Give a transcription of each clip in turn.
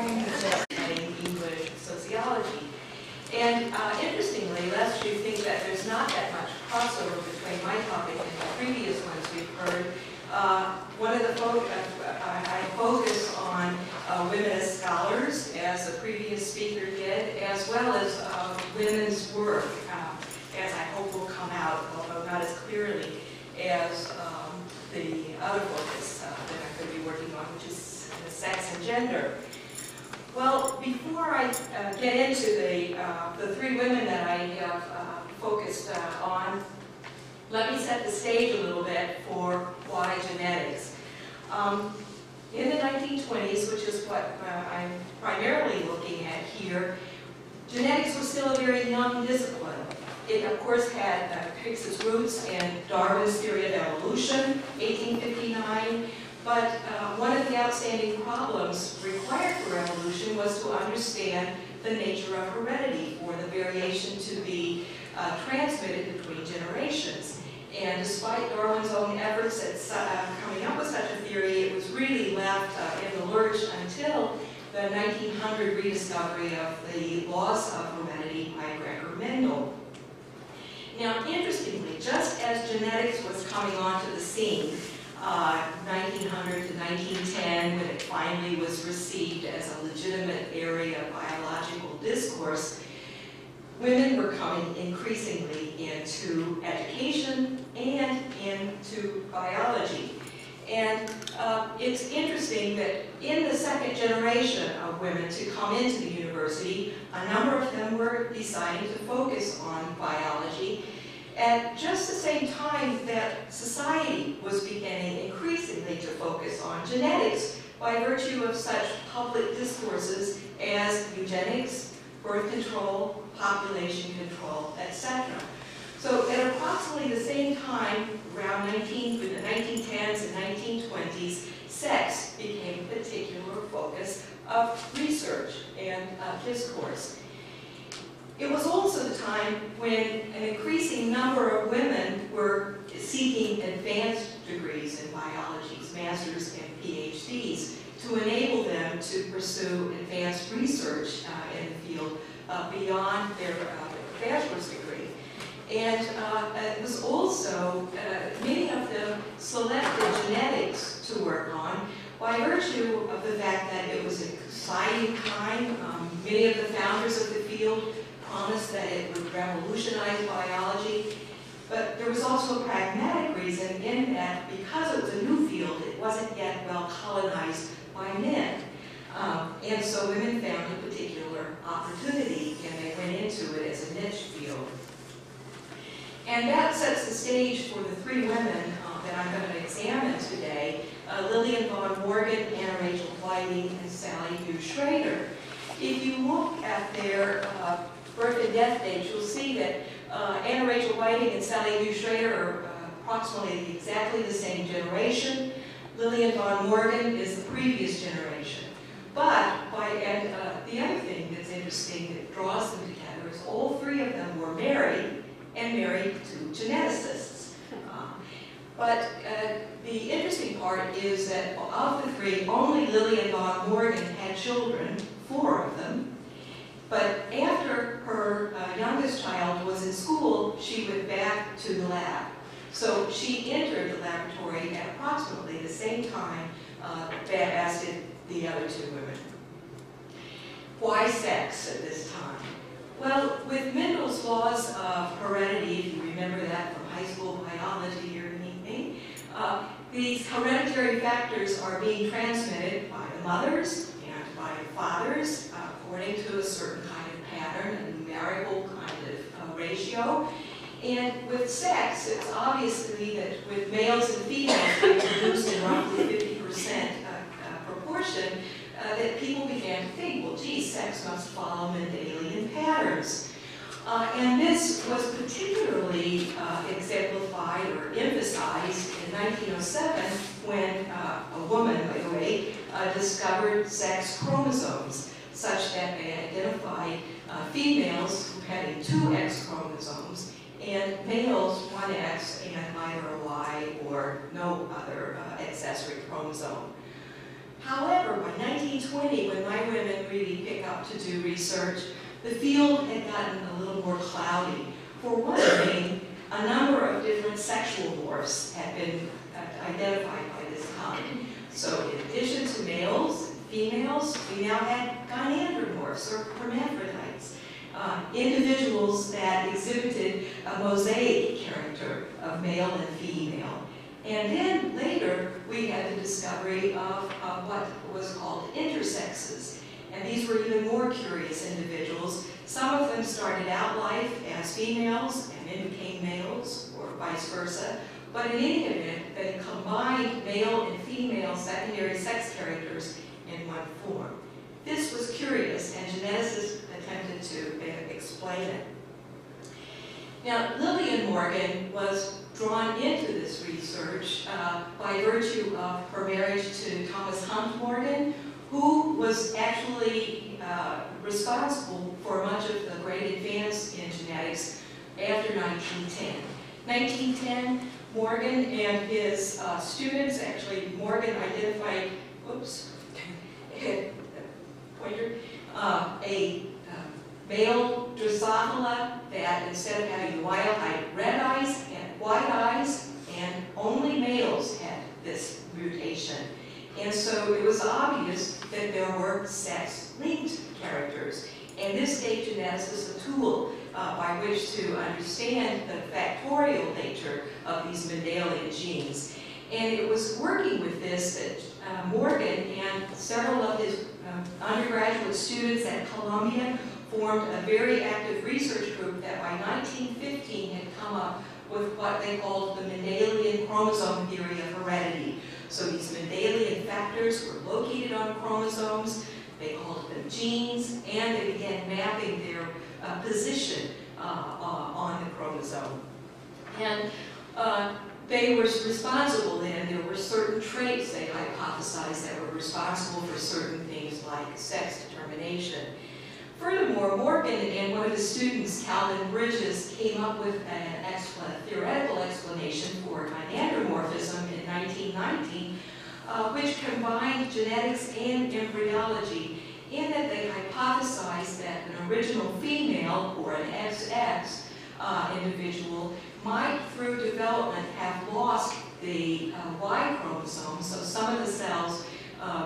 studying English sociology. And interestingly, lest you think that there's not that much crossover between my topic and the previous ones we've heard, one of the I focus on women as scholars, as the previous speaker did, as well as women's work, as I hope will come out, although not as clearly as the other focus that I'm going to be working on, which is sex and gender. Well, before I get into the three women that I have focused on, let me set the stage a little bit for why genetics. In the 1920s, which is what I'm primarily looking at here, genetics was still a very young discipline. It, of course, takes its roots in Darwin's theory of evolution, 1859, but one of the outstanding problems required for evolution was to understand the nature of heredity, or the variation to be transmitted between generations. And despite Darwin's own efforts at coming up with such a theory, it was really left in the lurch until the 1900 rediscovery of the laws of heredity by Gregor Mendel. Now, interestingly, just as genetics was coming onto the scene, 1900 to 1910, when it finally was received as a legitimate area of biological discourse, women were coming increasingly into education and into biology. And it's interesting that in the second generation of women to come into the university, a number of them were deciding to focus on biology at just the same time that society was beginning increasingly to focus on genetics by virtue of such public discourses as eugenics, birth control, population control, etc. So at approximately the same time, around the 1910s and 1920s, sex became a particular focus of research and discourse. It was also the time when an increasing number of women were seeking advanced degrees in biology, masters and PhDs, to enable them to pursue advanced research in the field beyond their bachelor's degree. And it was also, many of them selected genetics to work on by virtue of the fact that it was an exciting time. Many of the founders of the field promised that it would revolutionize biology, but there was also a pragmatic reason in that because it was a new field, it wasn't yet well colonized by men. And so women found a particular opportunity and they went into it as a niche field. And that sets the stage for the three women that I'm going to examine today, Lillian von Morgan, Anna Rachel Whiting, and Sally Hugh Schrader. If you look at their birth and death dates, you'll see that Anna Rachel Whiting and Sally Hugh Schrader are approximately exactly the same generation. Lillian von Morgan is the previous generation. But, the other thing that's interesting that draws them together is all three of them were married, and married to geneticists. But the interesting part is that of the three, only Lillian von Morgan had children, 4 of them. But after her youngest child was in school, she went back to the lab. So she entered the laboratory at approximately the same time as did the other 2 women. Why sex at this time? Well, with Mendel's laws of heredity, if you remember that from high school biology or anything, these hereditary factors are being transmitted by the mothers and by the fathers according to a certain kind of pattern, a numerical kind of ratio. And with sex, it's obviously that with males and females being produced in roughly 50% proportion, that people began to think, well, gee, sex must follow Mendelian patterns. And this was particularly exemplified or emphasized in 1907 when a woman, by the way, discovered sex chromosomes, such that they identified females who had 2 X chromosomes and males 1 X and either a Y or no other accessory chromosome. However, by 1920, when my women really pick up to do research, the field had gotten a little more cloudy. For one thing, a number of different sexual morphs had been identified by this time. So in addition to males and females, we now had gynandromorphs, or hermaphrodites, individuals that exhibited a mosaic character of male and female. And then later, we had the discovery of what was called intersexes. And these were even more curious individuals. Some of them started out life as females and then became males, or vice versa. But in any event, they combined male and female secondary sex characters in one form. This was curious, and geneticists attempted to explain it. Now, Lillian Morgan was drawn into this research by virtue of her marriage to Thomas Hunt Morgan, who was actually responsible for much of the great advance in genetics after 1910. 1910, Morgan and his students, actually Morgan identified, pointer, a male Drosophila that instead of having the wild-eyed red eyes had white eyes, and only males had this mutation. And so it was obvious that there were sex-linked characters. And this gave geneticists a tool by which to understand the factorial nature of these Mendelian genes. And it was working with this that Morgan and several of his undergraduate students at Columbia formed a very active research group that by 1915 had come up with what they called the Mendelian chromosome theory of heredity. So these Mendelian factors were located on chromosomes, they called them genes, and they began mapping their position on the chromosome. And they were responsible then, there were certain traits they hypothesized that were responsible for certain things like sex determination. Furthermore, Morgan and one of his students, Calvin Bridges, came up with a theoretical explanation for gynandromorphism in 1919, which combined genetics and embryology, in that they hypothesized that an original female, or an XX individual, might, through development, have lost the Y chromosome, so some of the cells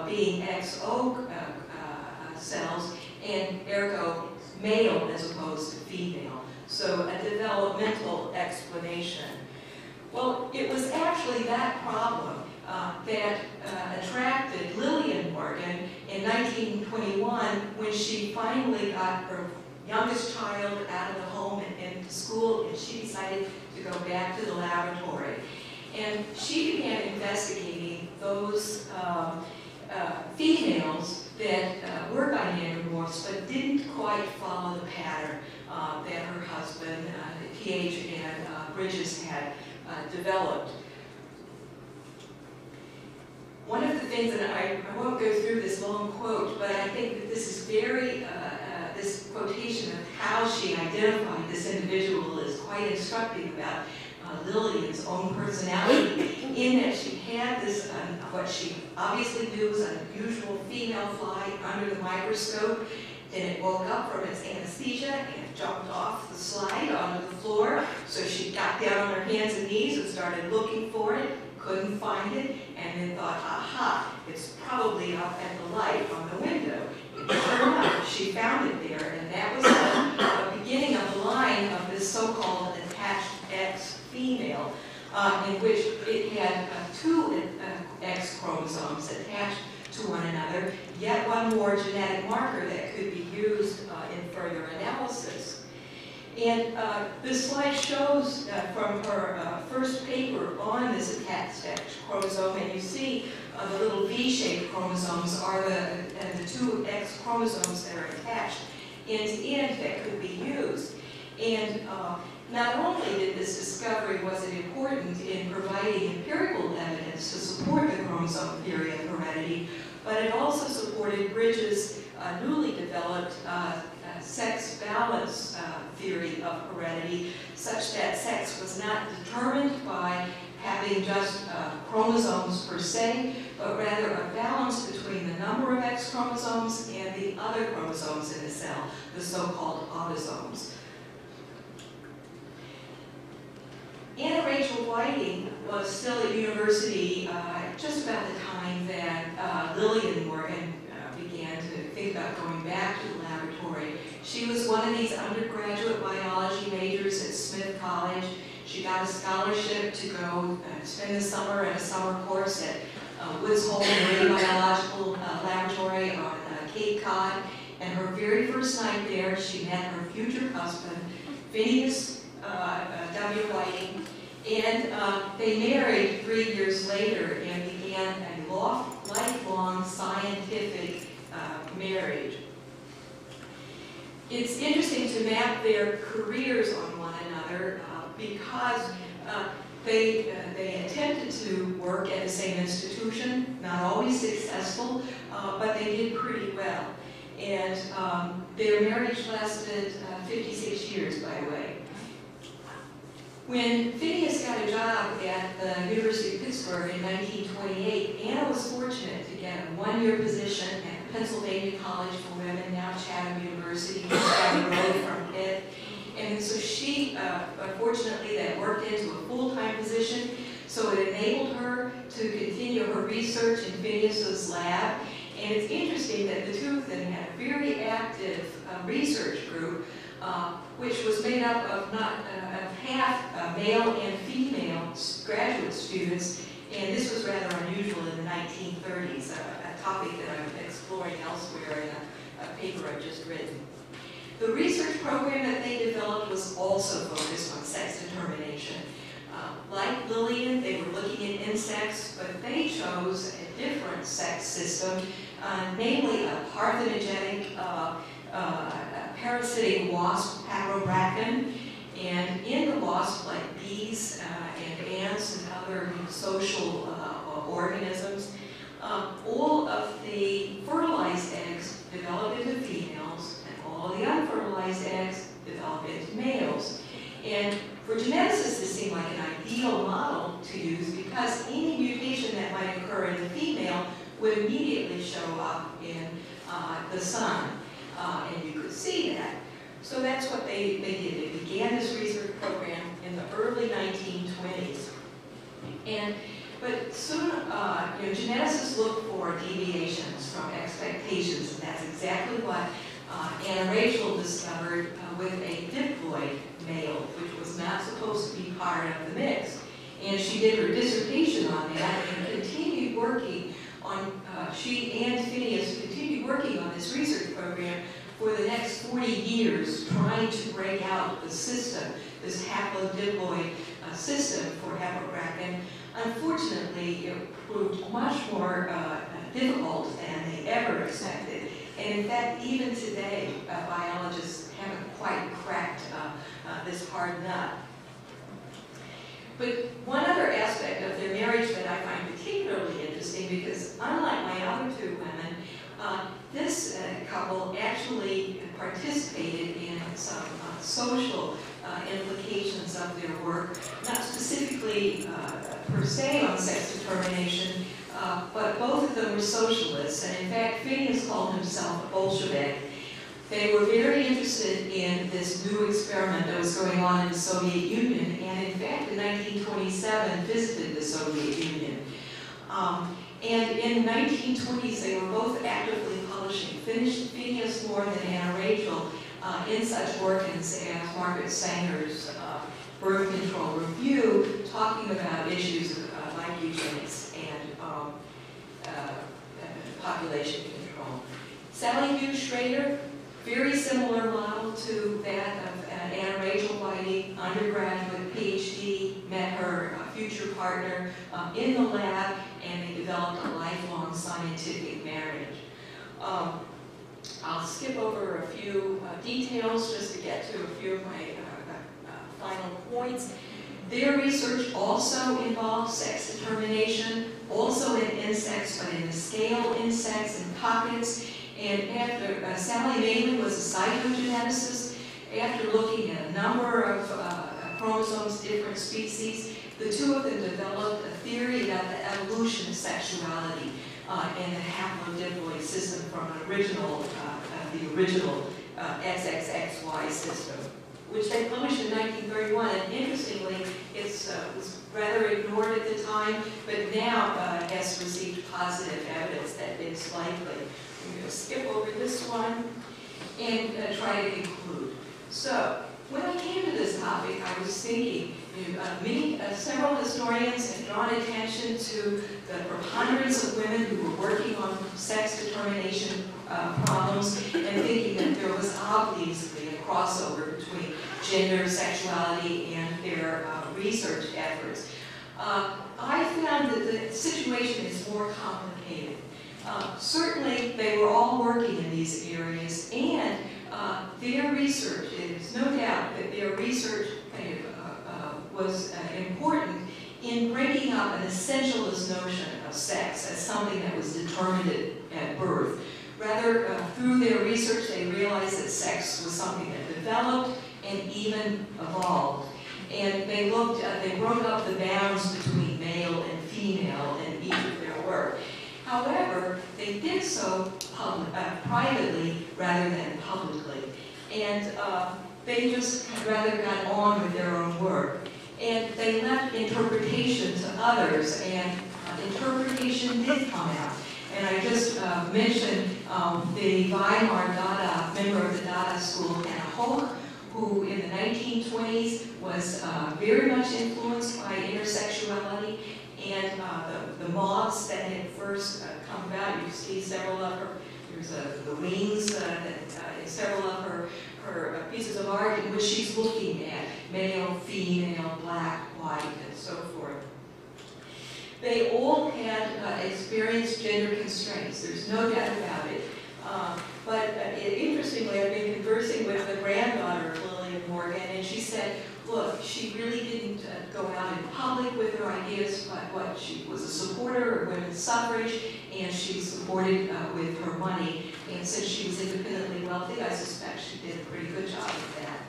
being XO cells, and ergo male as opposed to female. So a developmental explanation. Well, it was actually that problem that attracted Lillian Morgan in 1921 when she finally got her youngest child out of the home and into school, and she decided to go back to the laboratory. And she began investigating those females that were gynandromorphs but didn't quite follow the pattern that her husband, P.H. and Bridges had developed. One of the things, and I won't go through this long quote, but I think that this is very, this quotation of how she identified this individual is quite instructive about Lillian's own personality, in that she had this, what she obviously knew was an unusual female fly under the microscope. Then it woke up from its anesthesia and jumped off the slide onto the floor. So she got down on her hands and knees and started looking for it, couldn't find it, and then thought, aha, it's probably up at the light on the window. It turned out she found it there, and that was the beginning of the line of this so-called attached X female, in which it had two X chromosomes attached to one another, yet one more genetic marker that could be used in further analysis. And this slide shows from her first paper on this attached X chromosome, and you see the little V-shaped chromosomes are the two X chromosomes that are attached end-to-end that could be used. And not only did this discovery was it important in providing empirical evidence to support the chromosome theory of heredity, but it also supported Bridges' newly developed sex balance theory of heredity, such that sex was not determined by having just chromosomes per se, but rather a balance between the number of X chromosomes and the the other chromosomes in the cell, the so-called autosomes. Anna Rachel Whiting was still at university just about the time that Lillian Morgan began to think about going back to the laboratory. She was one of these undergraduate biology majors at Smith College. She got a scholarship to go spend the summer at a summer course at Woods Hole Marine Biological Laboratory on Cape Cod. And her very first night there, she met her future husband, Phineas W. Whiting, and they married 3 years later and began a lifelong scientific marriage. It's interesting to map their careers on one another because they attempted to work at the same institution, not always successful, but they did pretty well. And their marriage lasted 56 years, by the way. When Phineas got a job at the University of Pittsburgh in 1928, Anna was fortunate to get a one-year position at Pennsylvania College for Women, now Chatham University, down the road from Pitt. And so she, fortunately, then worked into a full-time position, so it enabled her to continue her research in Phineas's lab. And it's interesting that the two of them had a very active research group, which was made up of half male and female graduate students, and this was rather unusual in the 1930s, a topic that I'm exploring elsewhere in a paper I've just written. The research program that they developed was also focused on sex determination. Like Lillian, they were looking at insects, but they chose a different sex system, namely a parthenogenic parasitic wasp, Pagobrachin, and in the wasp, like bees and ants and other social organisms, all of the fertilized eggs develop into females, and all of the unfertilized eggs develop into males. And for geneticists, this seemed like an ideal model to use because any mutation that might occur in the female would immediately show up in the son. And you could see that. So that's what they did. They began this research program in the early 1920s. But soon, geneticists look for deviations from expectations, and that's exactly what Anna Rachel discovered with a diploid male, which was not supposed to be part of the mix. And she did her dissertation on that and continued working on, she and Phineas continued working on this research program for the next 40 years, trying to break out the system, this haplodiploid system for Pagobrachin. Unfortunately, it proved much more difficult than they ever expected. And in fact, even today, biologists haven't quite cracked this hard nut. But one other aspect of their marriage that I find particularly interesting, because unlike my other two women, this couple actually participated in some social implications of their work, not specifically per se on sex determination, but both of them were socialists, and in fact, Phineas called himself a Bolshevik. They were very interested in this new experiment that was going on in the Soviet Union, and in fact, in 1927, visited the Soviet Union. And in the 1920s, they were both actively publishing. Phineas more than Anna Rachel in such organs as Margaret Sanger's Birth Control Review, talking about issues like eugenics and population control. Sally Hughes Schrader, very similar model to that of Anna Rachel Whiting, undergraduate, PhD, met her future partner in the lab, and they developed a lifelong scientific marriage. I'll skip over a few details just to get to a few of my final points. Their research also involves sex determination, also in insects, but in the scale insects and pockets. And after Sally mainly was a cytogeneticist, after looking at a number of chromosomes, different species, the two of them developed a theory about the evolution of sexuality in the haplodiploid system from an original the original XXXY system, which they published in 1931. And interestingly, it was rather ignored at the time, but now has received positive evidence that it's likely. I'm going to skip over this one and try to conclude. So, when I came to this topic, I was thinking, several historians have drawn attention to the preponderance of women who were working on sex determination problems, and thinking that there was obviously a crossover between gender, sexuality, and their research efforts. I found that the situation is more complicated. Certainly, they were all working in these areas, and their research, there's no doubt that their research was important in breaking up an essentialist notion of sex as something that was determined at birth. Rather, through their research, they realized that sex was something that developed and even evolved. And they broke up the bounds between male and female in each of their work. However, they did so privately rather than publicly. And they just rather got on with their own work. And they left interpretation to others, and interpretation did come out. And I just mentioned the Weimar Dada, member of the Dada school, Anna Hoch, who in the 1920s was very much influenced by intersexuality, and the moths that had first come about. You see several of her, there's the wings, several of her pieces of art in which she's looking at male, female, black, white, and so forth. They all had experienced gender constraints. There's no doubt about it. But interestingly, I've been conversing with the granddaughter of Lillian Morgan, and she said, look, she really didn't go out in public with her ideas, but what she was a supporter of women's suffrage, and she supported with her money. And since she was independently wealthy, I suspect she did a pretty good job of that.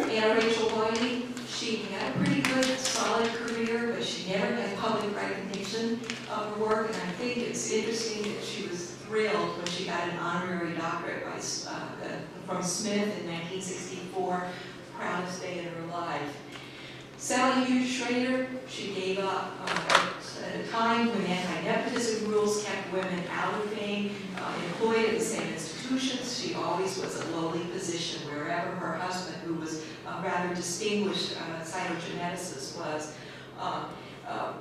Anna Rachel Whiting, she had a pretty good, solid career, but she never had public recognition of her work. And I think it's interesting that she was thrilled when she got an honorary doctorate from Smith in 1964, proudest day in her life. Sally Hughes Schrader, she gave up at a time when anti-nepotism rules kept women out of being employed at the same institutions. She always was a lowly position wherever her husband, who was a rather distinguished cytogeneticist, was.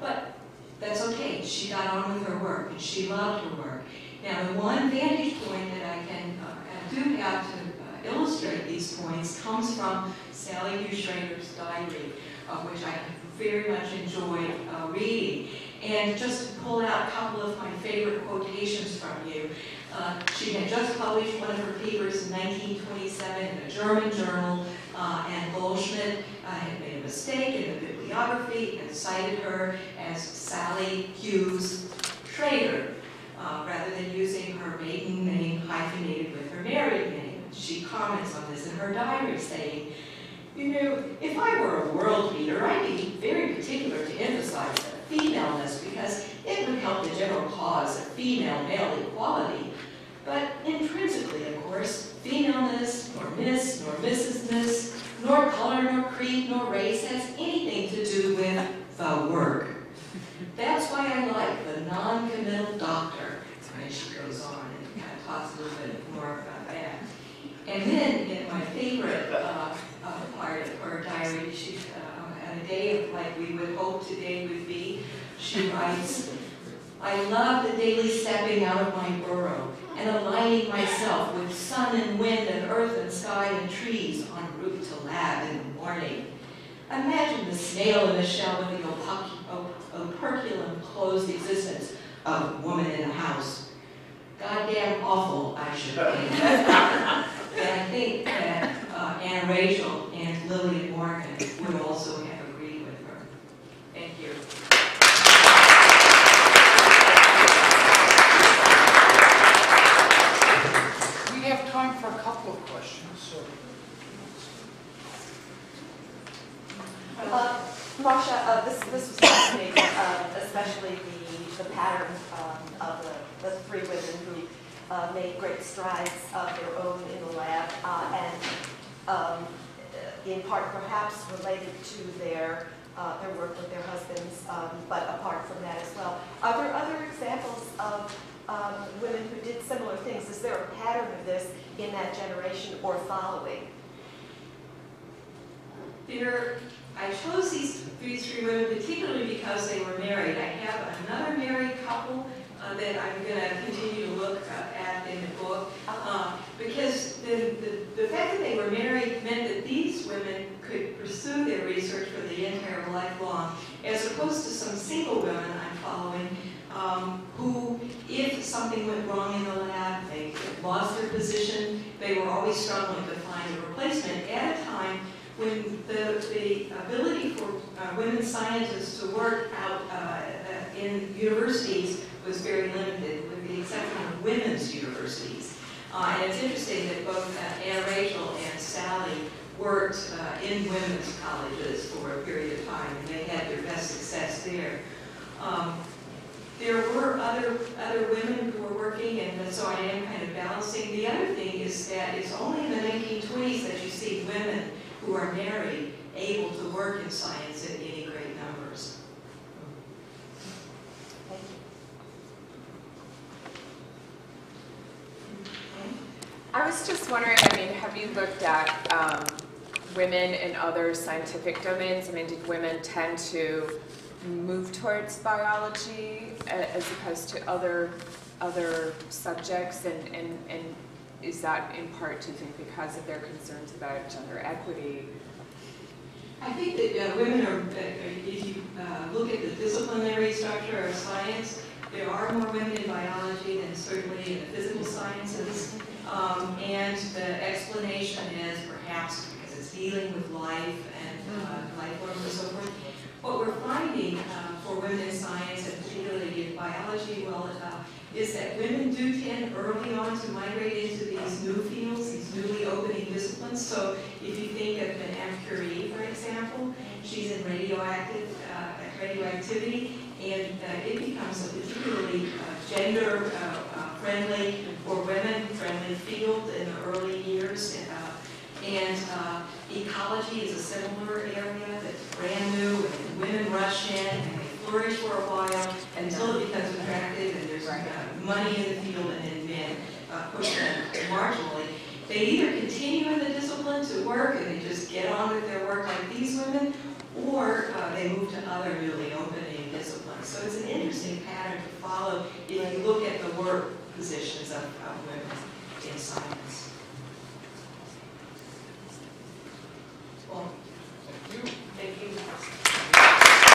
But that's okay. She got on with her work, and she loved her work. Now, the one vantage point that I can do have to illustrate these points comes from Sally Hughes Schrader's diary, which I very much enjoyed reading. And just to pull out a couple of my favorite quotations from you, she had just published one of her papers in 1927 in a German journal, and Goldschmidt had made a mistake in the bibliography and cited her as Sally Hughes Schrader, rather than using her maiden name hyphenated with her married name. She comments on this in her diary, saying, you know, if I were a world leader, I'd be very particular to emphasize the femaleness because it would help the general cause of female-male equality. But intrinsically, of course, femaleness, nor Miss, nor Mrs.ness, nor color, nor creed, nor race has anything to do with the work. That's why I like the non-committal doctor. And she goes on and kind of talks a little bit more about that. And then, in my favorite part of her diary, she, on a day like we would hope today would be, she writes, I love the daily stepping out of my burrow and aligning myself with sun and wind and earth and sky and trees en route to lab in the morning. Imagine the snail in the shell with the operculum closed existence of woman in a house. Goddamn awful, I should think. And I think that Anna Rachel and Lillian Morgan would also have agreed with her. Thank you. We have time for a couple of questions. So. Marsha, this was fascinating, especially the pattern of the three women who made great strides of their own in the lab, in part perhaps related to their work with their husbands, but apart from that as well. Are there other examples of women who did similar things? Is there a pattern of this in that generation or following? I chose these three women particularly because they were married. I have another married couple that I'm going to continue to look at in the book, because the fact that they were married meant that these women could pursue their research for the entire life long, as opposed to some single women I'm following who, if something went wrong in the lab, they lost their position, they were always struggling to find a replacement at a time when the ability for women scientists to work out in universities was very limited, with the exception of women's universities. And it's interesting that both Anna Rachel and Sally worked in women's colleges for a period of time, and they had their best success there. There were other women who were working, and so I am kind of balancing. The other thing is that it's only in the 1920s that you see women who are married able to work in science in any great numbers. Thank you. I was just wondering, I mean, have you looked at women in other scientific domains? I mean, did women tend to move towards biology as opposed to other subjects? And is that in part, do you think, because of their concerns about gender equity? I think that women are, if you look at the disciplinary structure of science, there are more women in biology than certainly in the physical sciences. And the explanation is perhaps because it's dealing with life and life forms and so forth. What we're finding for women in science, and particularly in biology, is that women do tend early on to migrate into these new fields, these newly opening disciplines. So if you think of Madame Curie, for example, she's in radioactivity, and it becomes a particularly gender-friendly or women-friendly field in the early years. And ecology is a similar area that's brand new, and women rush in and they flourish for a while until it becomes attractive and there's money in the field, and then men push them marginally. They either continue in the discipline to work and they just get on with their work like these women, or they move to other newly opening disciplines. So it's an interesting pattern to follow if you look at the work positions of women in science. Well,